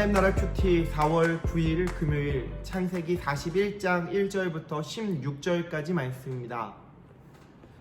하나님 나라 큐티 4월 9일 금요일 창세기 41장 1절부터 16절까지 말씀입니다.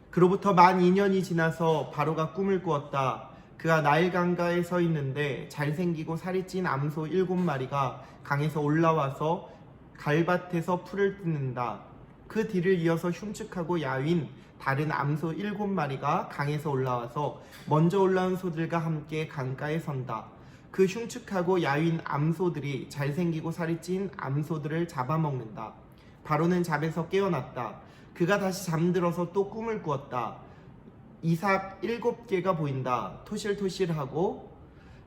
그로부터 만 2년이 지나서 바로가 꿈을 꾸었다. 그가 나일 강가에 서 있는데 잘생기고 살이 찐 암소 7마리가 강에서 올라와서 갈밭에서 풀을 뜯는다. 그 뒤를 이어서 흉측하고 야윈 다른 암소 7마리가 강에서 올라와서 먼저 올라온 소들과 함께 강가에 선다. 그 흉측하고 야윈 암소들이 잘생기고 살이 찐 암소들을 잡아먹는다. 바로는 잠에서 깨어났다. 그가 다시 잠들어서 또 꿈을 꾸었다. 이삭 7개가 보인다. 토실토실하고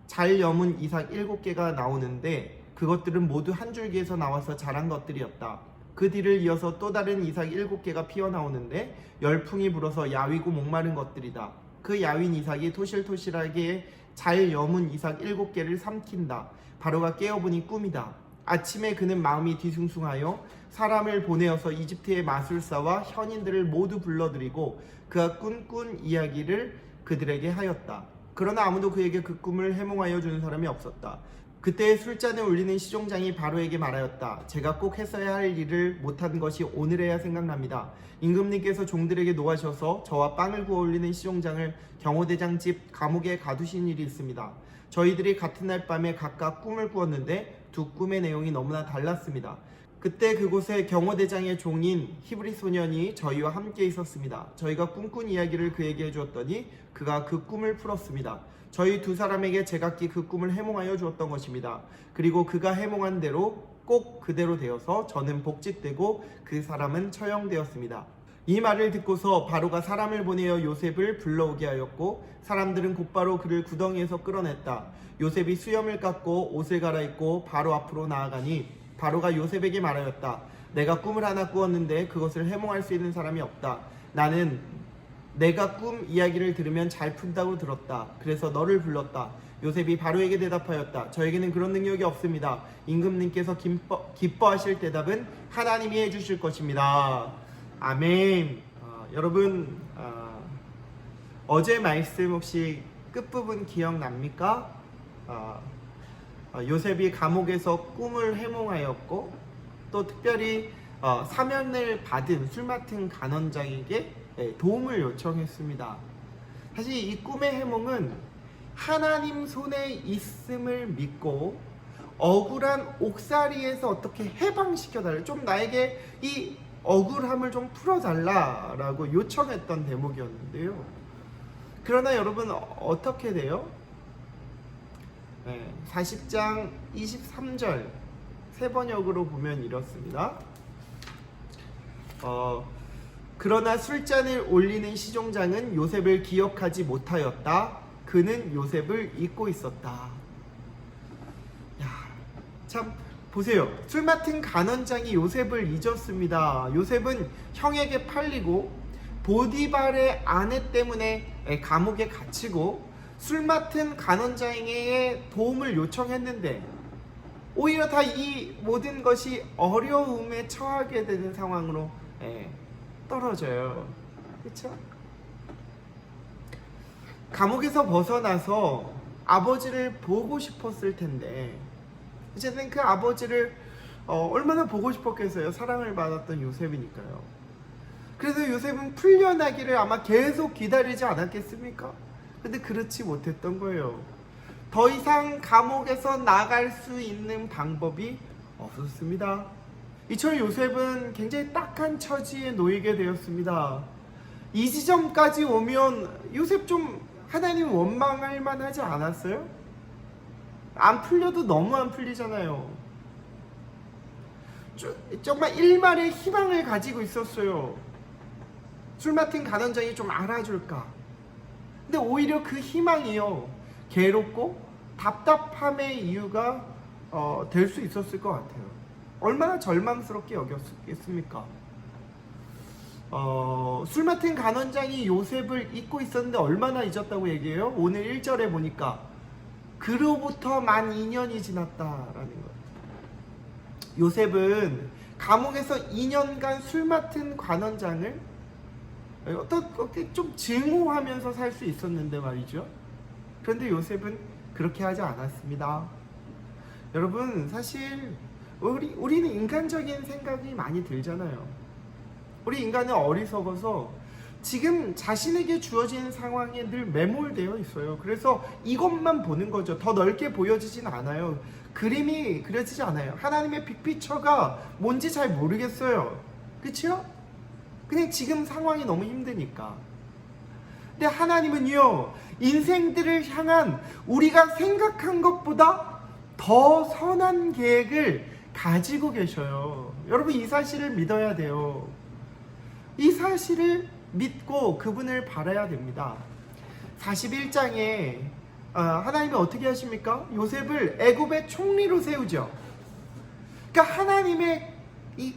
잘 여문 이삭 7개가 나오는데 그것들은 모두 한 줄기에서 나와서 자란 것들이었다. 그 뒤를 이어서 또 다른 이삭 7개가 피어나오는데 열풍이 불어서 야위고 목마른 것들이다. 그 야윈 이삭이 토실토실하게 잘 여문 이삭 7개를 삼킨다. 바로가 깨어보니 꿈이다. 아침에 그는 마음이 뒤숭숭하여 사람을 보내어서 이집트의 마술사와 현인들을 모두 불러들이고 그가 꿈꾼 이야기를 그들에게 하였다. 그러나 아무도 그에게 그 꿈을 해몽하여 주는 사람이 없었다. 그때 술잔을 올리는 시종장이 바로에게 말하였다. 제가 꼭 했어야 할 일을 못한 것이 오늘에야 생각납니다. 임금님께서 종들에게 노하셔서 저와 빵을 구워 올리는 시종장을 경호대장 집 감옥에 가두신 일이 있습니다. 저희들이 같은 날 밤에 각각 꿈을 꾸었는데 두 꿈의 내용이 너무나 달랐습니다. 그때 그곳에 경호대장의 종인 히브리 소년이 저희와 함께 있었습니다. 저희가 꿈꾼 이야기를 그에게 해주었더니 그가 그 꿈을 풀었습니다. 저희 두 사람에게 제각기 그 꿈을 해몽하여 주었던 것입니다. 그리고 그가 해몽한 대로 꼭 그대로 되어서 저는 복직되고 그 사람은 처형되었습니다. 이 말을 듣고서 바로가 사람을 보내어 요셉을 불러오게 하였고 사람들은 곧바로 그를 구덩이에서 끌어냈다. 요셉이 수염을 깎고 옷을 갈아입고 바로 앞으로 나아가니 바로가 요셉에게 말하였다. 내가 꿈을 하나 꾸었는데 그것을 해몽할 수 있는 사람이 없다. 나는 내가 꿈 이야기를 들으면 잘 푼다고 들었다. 그래서 너를 불렀다. 요셉이 바로에게 대답하였다. 저에게는 그런 능력이 없습니다. 임금님께서 기뻐하실 대답은 하나님이 해주실 것입니다. 아멘. 여러분 어제 말씀 혹시 끝부분 기억납니까? 요셉이 감옥에서 꿈을 해몽하였고 또 특별히 사면을 받은 술 맡은 간원장에게 도움을 요청했습니다. 사실 이 꿈의 해몽은 하나님 손에 있음을 믿고 억울한 옥살이에서 어떻게 해방시켜달라, 좀 나에게 이 억울함을 좀 풀어달라라고 요청했던 대목이었는데요. 그러나 여러분 어떻게 돼요? 40장 23절 세번역으로 보면 이렇습니다. 그러나 술잔을 올리는 시종장은 요셉을 기억하지 못하였다. 그는 요셉을 잊고 있었다. 야, 참 보세요. 술 맡은 간원장이 요셉을 잊었습니다. 요셉은 형에게 팔리고 보디발의 아내 때문에 감옥에 갇히고 술 맡은 간원장에게 도움을 요청했는데 오히려 다 이 모든 것이 어려움에 처하게 되는 상황으로 떨어져요. 그렇죠? 감옥에서 벗어나서 아버지를 보고 싶었을 텐데 어쨌든 그 아버지를 얼마나 보고 싶었겠어요. 사랑을 받았던 요셉이니까요. 그래서 요셉은 풀려나기를 아마 계속 기다리지 않았겠습니까? 근데 그렇지 못했던 거예요. 더 이상 감옥에서 나갈 수 있는 방법이 없었습니다. 이처럼 요셉은 굉장히 딱한 처지에 놓이게 되었습니다. 이 지점까지 오면 요셉 좀 하나님 원망할 만하지 않았어요? 안 풀려도 너무 안 풀리잖아요. 정말 일말의 희망을 가지고 있었어요. 술 맡은 간원장이 좀 알아줄까? 근데 오히려 그 희망이요, 괴롭고 답답함의 이유가 될 수 있었을 것 같아요. 얼마나 절망스럽게 여겼겠습니까? 술 맡은 간원장이 요셉을 잊고 있었는데 얼마나 잊었다고 얘기해요? 오늘 1절에 보니까 그로부터 만 2년이 지났다라는 거예요. 요셉은 감옥에서 2년간 술 맡은 간원장을 어떻게 좀 증오하면서 살 수 있었는데 말이죠. 그런데 요셉은 그렇게 하지 않았습니다. 여러분 사실 우리는 인간적인 생각이 많이 들잖아요. 우리 인간은 어리석어서 지금 자신에게 주어진 상황에 늘 매몰되어 있어요. 그래서 이것만 보는 거죠. 더 넓게 보여지진 않아요. 그림이 그려지지 않아요. 하나님의 빅피처가 뭔지 잘 모르겠어요. 그치요? 그냥 지금 상황이 너무 힘드니까. 근데 하나님은요, 인생들을 향한 우리가 생각한 것보다 더 선한 계획을 가지고 계셔요. 여러분 이 사실을 믿어야 돼요. 이 사실을 믿고 그분을 바라야 됩니다. 41장에 하나님이 어떻게 하십니까? 요셉을 애굽의 총리로 세우죠. 그러니까 하나님의 이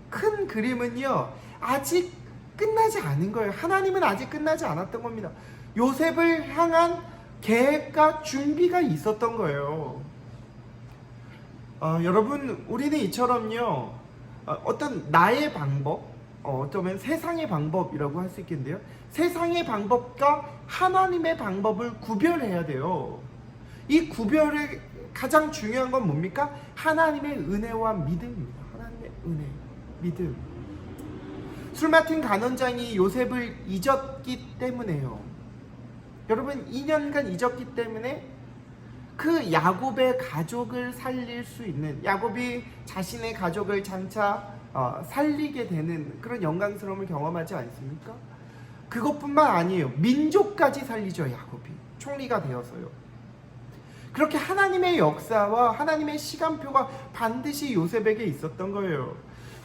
큰 그림은요, 아직 끝나지 않은 거예요. 하나님은 아직 끝나지 않았던 겁니다. 요셉을 향한 계획과 준비가 있었던 거예요. 여러분 우리는 이처럼요, 어떤 나의 방법, 어쩌면 세상의 방법이라고 할 수 있겠는데요, 세상의 방법과 하나님의 방법을 구별해야 돼요. 이 구별의 가장 중요한 건 뭡니까? 하나님의 은혜와 믿음입니다. 하나님의 은혜, 믿음. 술 맡은 간원장이 요셉을 잊었기 때문에요. 여러분 2년간 잊었기 때문에 그 야곱의 가족을 살릴 수 있는, 야곱이 자신의 가족을 장차 살리게 되는 그런 영광스러움을 경험하지 않습니까? 그것뿐만 아니에요. 민족까지 살리죠. 야곱이 총리가 되어서요. 그렇게 하나님의 역사와 하나님의 시간표가 반드시 요셉에게 있었던 거예요.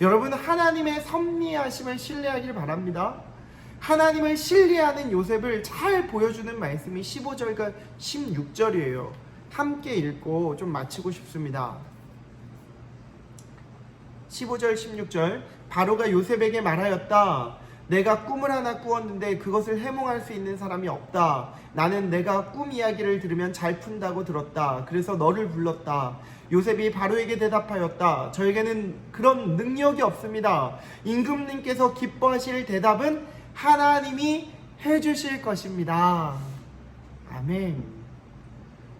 여러분 하나님의 섭리하심을 신뢰하길 바랍니다. 하나님을 신뢰하는 요셉을 잘 보여주는 말씀이 15절과 16절이에요. 함께 읽고 좀 마치고 싶습니다. 15절 16절, 바로가 요셉에게 말하였다. 내가 꿈을 하나 꾸었는데 그것을 해몽할 수 있는 사람이 없다. 나는 내가 꿈 이야기를 들으면 잘 푼다고 들었다. 그래서 너를 불렀다. 요셉이 바로에게 대답하였다. 저에게는 그런 능력이 없습니다. 임금님께서 기뻐하실 대답은 하나님이 해주실 것입니다. 아멘.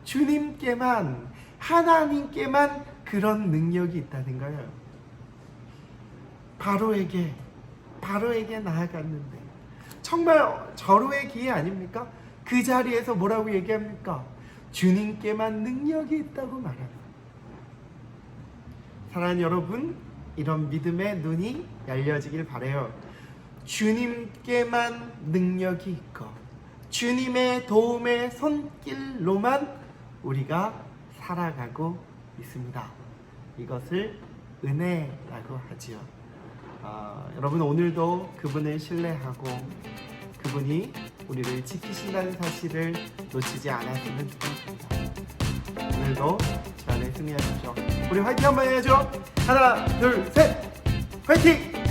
주님께만, 하나님께만 그런 능력이 있다는 거예요. 바로에게 나아갔는데 정말 절호의 기회 아닙니까? 그 자리에서 뭐라고 얘기합니까? 주님께만 능력이 있다고 말합니다. 사랑하는 여러분, 이런 믿음의 눈이 열려지길 바라요. 주님께만 능력이 있고 주님의 도움의 손길로만 우리가 살아가고 있습니다. 이것을 은혜라고 하지요. 여러분 오늘도 그분을 신뢰하고 그분이 우리를 지키신다는 사실을 놓치지 않았으면 좋겠습니다. 오늘도 주 안에 승리하십시오. 우리 화이팅 한번 해야죠. 하나 둘 셋 화이팅!